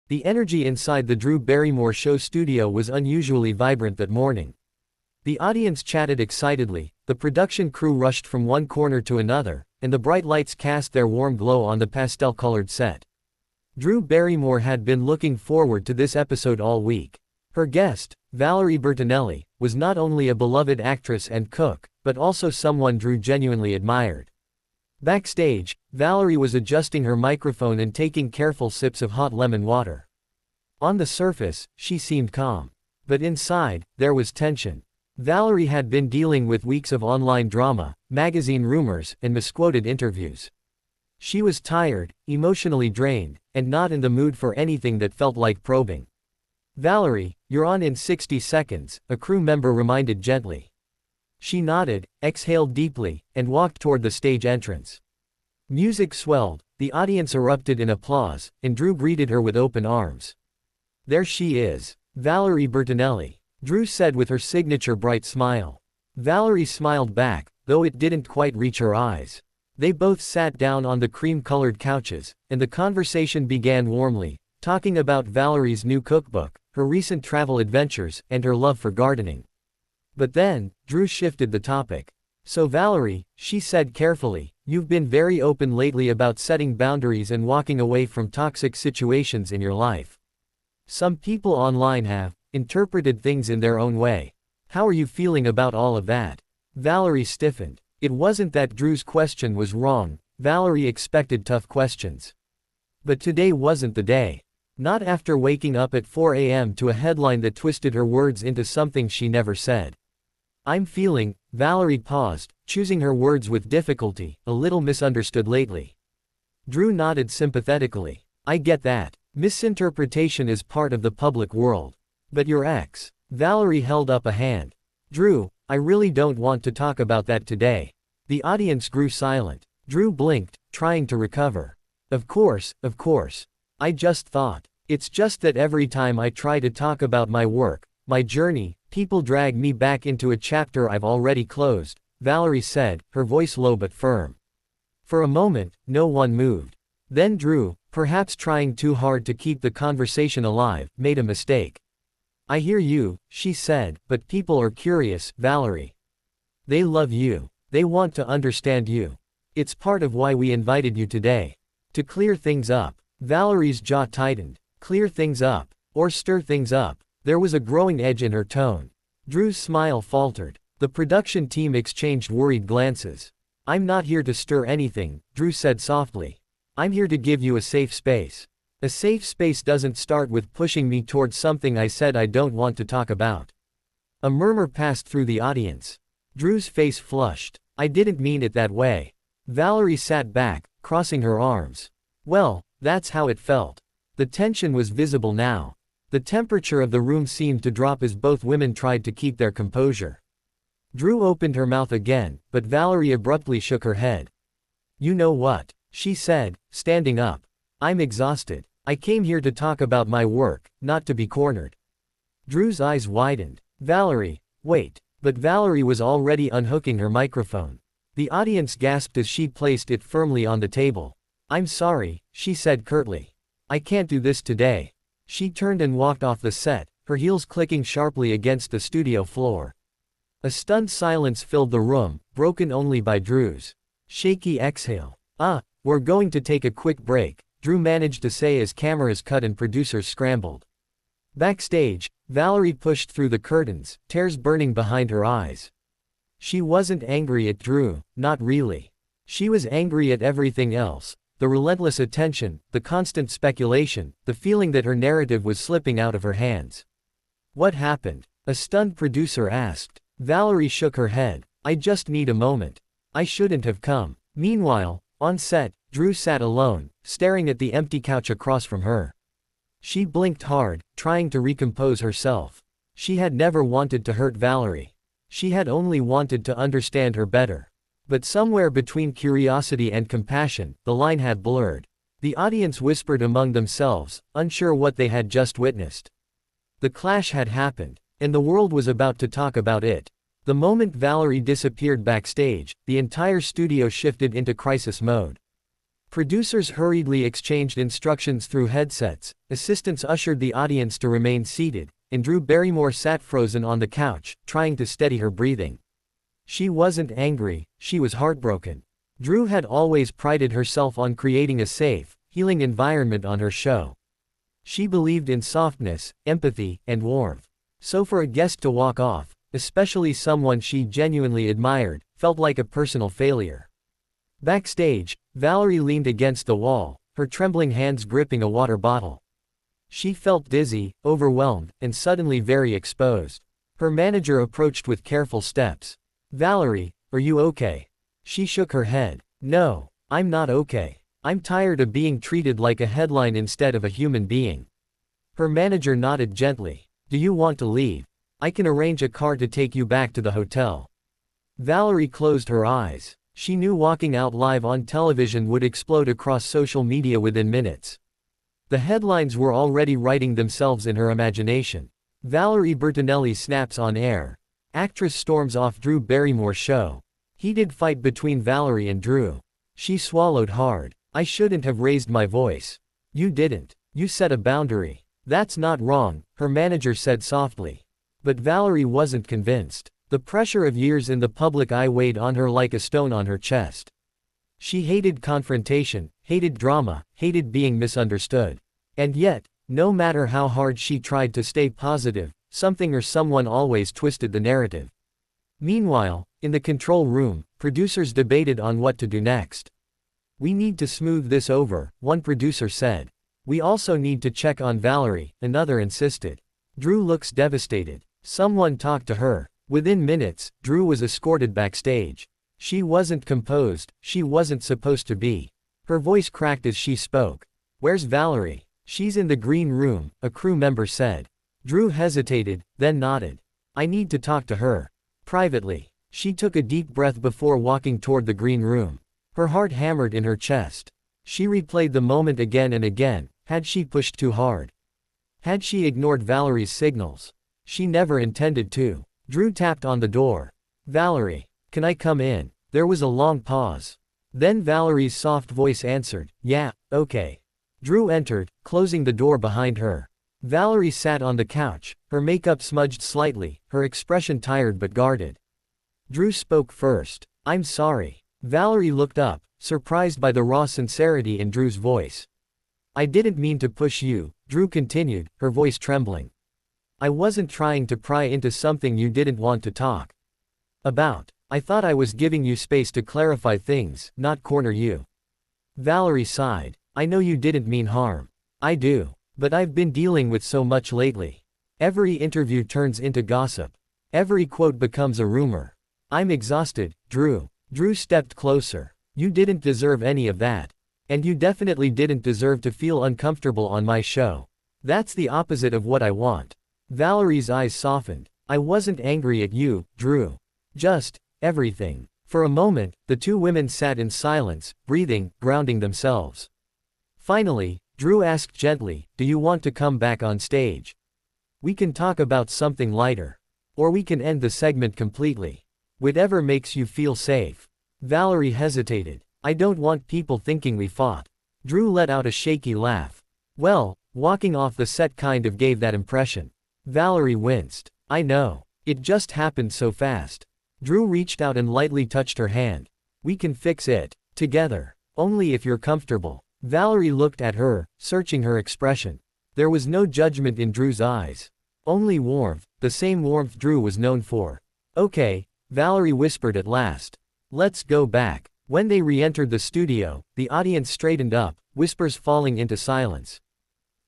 The energy inside the Drew Barrymore show studio was unusually vibrant that morning. The audience chatted excitedly, the production crew rushed from one corner to another, and the bright lights cast their warm glow on the pastel-colored set. Drew Barrymore had been looking forward to this episode all week. Her guest, Valerie Bertinelli, was not only a beloved actress and cook, but also someone Drew genuinely admired. Backstage, Valerie was adjusting her microphone and taking careful sips of hot lemon water. On the surface, she seemed calm. But inside, there was tension. Valerie had been dealing with weeks of online drama, magazine rumors, and misquoted interviews. She was tired, emotionally drained, and not in the mood for anything that felt like probing. "Valerie, you're on in 60 seconds, a crew member reminded gently. She nodded, exhaled deeply, and walked toward the stage entrance. Music swelled, the audience erupted in applause, and Drew greeted her with open arms. "There she is, Valerie Bertinelli," Drew said with her signature bright smile. Valerie smiled back, though it didn't quite reach her eyes. They both sat down on the cream-colored couches, and the conversation began warmly, talking about Valerie's new cookbook, her recent travel adventures, and her love for gardening. But then, Drew shifted the topic. "So Valerie," she said carefully, "you've been very open lately about setting boundaries and walking away from toxic situations in your life. Some people online have interpreted things in their own way. How are you feeling about all of that?" Valerie stiffened. It wasn't that Drew's question was wrong, Valerie expected tough questions. But today wasn't the day. Not after waking up at 4 a.m. to a headline that twisted her words into something she never said. "I'm feeling," Valerie paused, choosing her words with difficulty, "a little misunderstood lately." Drew nodded sympathetically. "I get that. Misinterpretation is part of the public world. But your ex." Valerie held up a hand. "Drew, I really don't want to talk about that today." The audience grew silent. Drew blinked, trying to recover. Of course. I just thought. It's just that every time I try to talk about my work, my journey, people drag me back into a chapter I've already closed," Valerie said, her voice low but firm. For a moment, no one moved. Then Drew, perhaps trying too hard to keep the conversation alive, made a mistake. "I hear you," she said, "but people are curious, Valerie. They love you. They want to understand you. It's part of why we invited you today. To clear things up." Valerie's jaw tightened. Clear things up, or stir things up. There was a growing edge in her tone. Drew's smile faltered. The production team exchanged worried glances. "I'm not here to stir anything," Drew said softly. "I'm here to give you a safe space. A safe space doesn't start with pushing me towards something I said I don't want to talk about." A murmur passed through the audience. Drew's face flushed. "I didn't mean it that way." Valerie sat back, crossing her arms. "Well, that's how it felt." The tension was visible now. The temperature of the room seemed to drop as both women tried to keep their composure. Drew opened her mouth again, but Valerie abruptly shook her head. "You know what?" she said, standing up. "I'm exhausted. I came here to talk about my work, not to be cornered." Drew's eyes widened. "Valerie, wait." But Valerie was already unhooking her microphone. The audience gasped as she placed it firmly on the table. "I'm sorry," she said curtly. "I can't do this today." She turned and walked off the set, her heels clicking sharply against the studio floor. A stunned silence filled the room, broken only by Drew's shaky exhale. We're going to take a quick break," Drew managed to say as cameras cut and producers scrambled. Backstage, Valerie pushed through the curtains, tears burning behind her eyes. She wasn't angry at Drew, not really. She was angry at everything else. The relentless attention, the constant speculation, the feeling that her narrative was slipping out of her hands. "What happened?" a stunned producer asked. Valerie shook her head. "I just need a moment. I shouldn't have come." Meanwhile, on set, Drew sat alone, staring at the empty couch across from her. She blinked hard, trying to recompose herself. She had never wanted to hurt Valerie. She had only wanted to understand her better. But somewhere between curiosity and compassion, the line had blurred. The audience whispered among themselves, unsure what they had just witnessed. The clash had happened, and the world was about to talk about it. The moment Valerie disappeared backstage, the entire studio shifted into crisis mode. Producers hurriedly exchanged instructions through headsets, assistants ushered the audience to remain seated, and Drew Barrymore sat frozen on the couch, trying to steady her breathing. She wasn't angry, she was heartbroken. Drew had always prided herself on creating a safe, healing environment on her show. She believed in softness, empathy, and warmth. So for a guest to walk off, especially someone she genuinely admired, felt like a personal failure. Backstage, Valerie leaned against the wall, her trembling hands gripping a water bottle. She felt dizzy, overwhelmed, and suddenly very exposed. Her manager approached with careful steps. "Valerie, are you okay?" She shook her head. "No, I'm not okay. I'm tired of being treated like a headline instead of a human being." Her manager nodded gently. "Do you want to leave? I can arrange a car to take you back to the hotel." Valerie closed her eyes. She knew walking out live on television would explode across social media within minutes. The headlines were already writing themselves in her imagination. Valerie Bertinelli snaps on air. Actress storms off Drew Barrymore's show. Heated fight between Valerie and Drew. She swallowed hard. "I shouldn't have raised my voice." "You didn't. You set a boundary." "That's not wrong," her manager said softly. But Valerie wasn't convinced. The pressure of years in the public eye weighed on her like a stone on her chest. She hated confrontation, hated drama, hated being misunderstood. And yet, no matter how hard she tried to stay positive, something or someone always twisted the narrative. Meanwhile, in the control room, producers debated on what to do next. "We need to smooth this over," one producer said. "We also need to check on Valerie," another insisted. "Drew looks devastated. Someone talk to her." Within minutes, Drew was escorted backstage. She wasn't composed, she wasn't supposed to be. Her voice cracked as she spoke. "Where's Valerie?" "She's in the green room," a crew member said. Drew hesitated, then nodded. "I need to talk to her. Privately." She took a deep breath before walking toward the green room. Her heart hammered in her chest. She replayed the moment again and again. Had she pushed too hard? Had she ignored Valerie's signals? She never intended to. Drew tapped on the door. "Valerie, can I come in?" There was a long pause. Then Valerie's soft voice answered, "Yeah, okay." Drew entered, closing the door behind her. Valerie sat on the couch, her makeup smudged slightly, her expression tired but guarded. Drew spoke first. "I'm sorry." Valerie looked up, surprised by the raw sincerity in Drew's voice. "I didn't mean to push you," Drew continued, her voice trembling. "I wasn't trying to pry into something you didn't want to talk about. I thought I was giving you space to clarify things, not corner you." Valerie sighed. "I know you didn't mean harm." "I do. But I've been dealing with so much lately. Every interview turns into gossip. Every quote becomes a rumor. I'm exhausted, Drew." Drew stepped closer. "You didn't deserve any of that. And you definitely didn't deserve to feel uncomfortable on my show. That's the opposite of what I want." Valerie's eyes softened. "I wasn't angry at you, Drew. Just, everything." For a moment, the two women sat in silence, breathing, grounding themselves. Finally, Drew asked gently, "Do you want to come back on stage? We can talk about something lighter. Or we can end the segment completely. Whatever makes you feel safe." Valerie hesitated. "I don't want people thinking we fought." Drew let out a shaky laugh. "Well, walking off the set kind of gave that impression." Valerie winced. "I know. It just happened so fast." Drew reached out and lightly touched her hand. "We can fix it. Together. Only if you're comfortable." Valerie looked at her, searching her expression. There was no judgment in Drew's eyes. Only warmth, the same warmth Drew was known for. "Okay," Valerie whispered at last. "Let's go back." When they re-entered the studio, the audience straightened up, whispers falling into silence.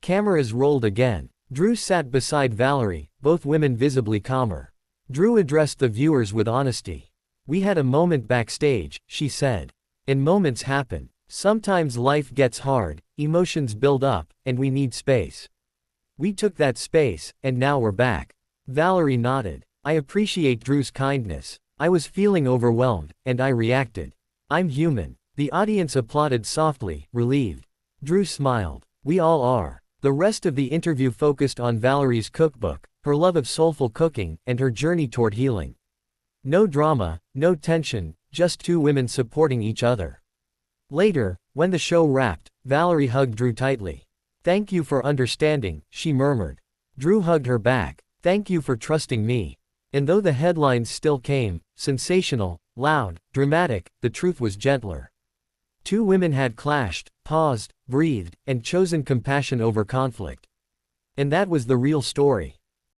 Cameras rolled again. Drew sat beside Valerie, both women visibly calmer. Drew addressed the viewers with honesty. "We had a moment backstage," she said. "And moments happen. Sometimes life gets hard, emotions build up, and we need space. We took that space, and now we're back." Valerie nodded. "I appreciate Drew's kindness. I was feeling overwhelmed, and I reacted. I'm human." The audience applauded softly, relieved. Drew smiled. "We all are." The rest of the interview focused on Valerie's cookbook, her love of soulful cooking, and her journey toward healing. No drama, no tension, just two women supporting each other. Later, when the show wrapped, Valerie hugged Drew tightly. "Thank you for understanding," she murmured. Drew hugged her back. "Thank you for trusting me." And though the headlines still came, sensational, loud, dramatic, the truth was gentler. Two women had clashed, paused, breathed, and chosen compassion over conflict. And that was the real story.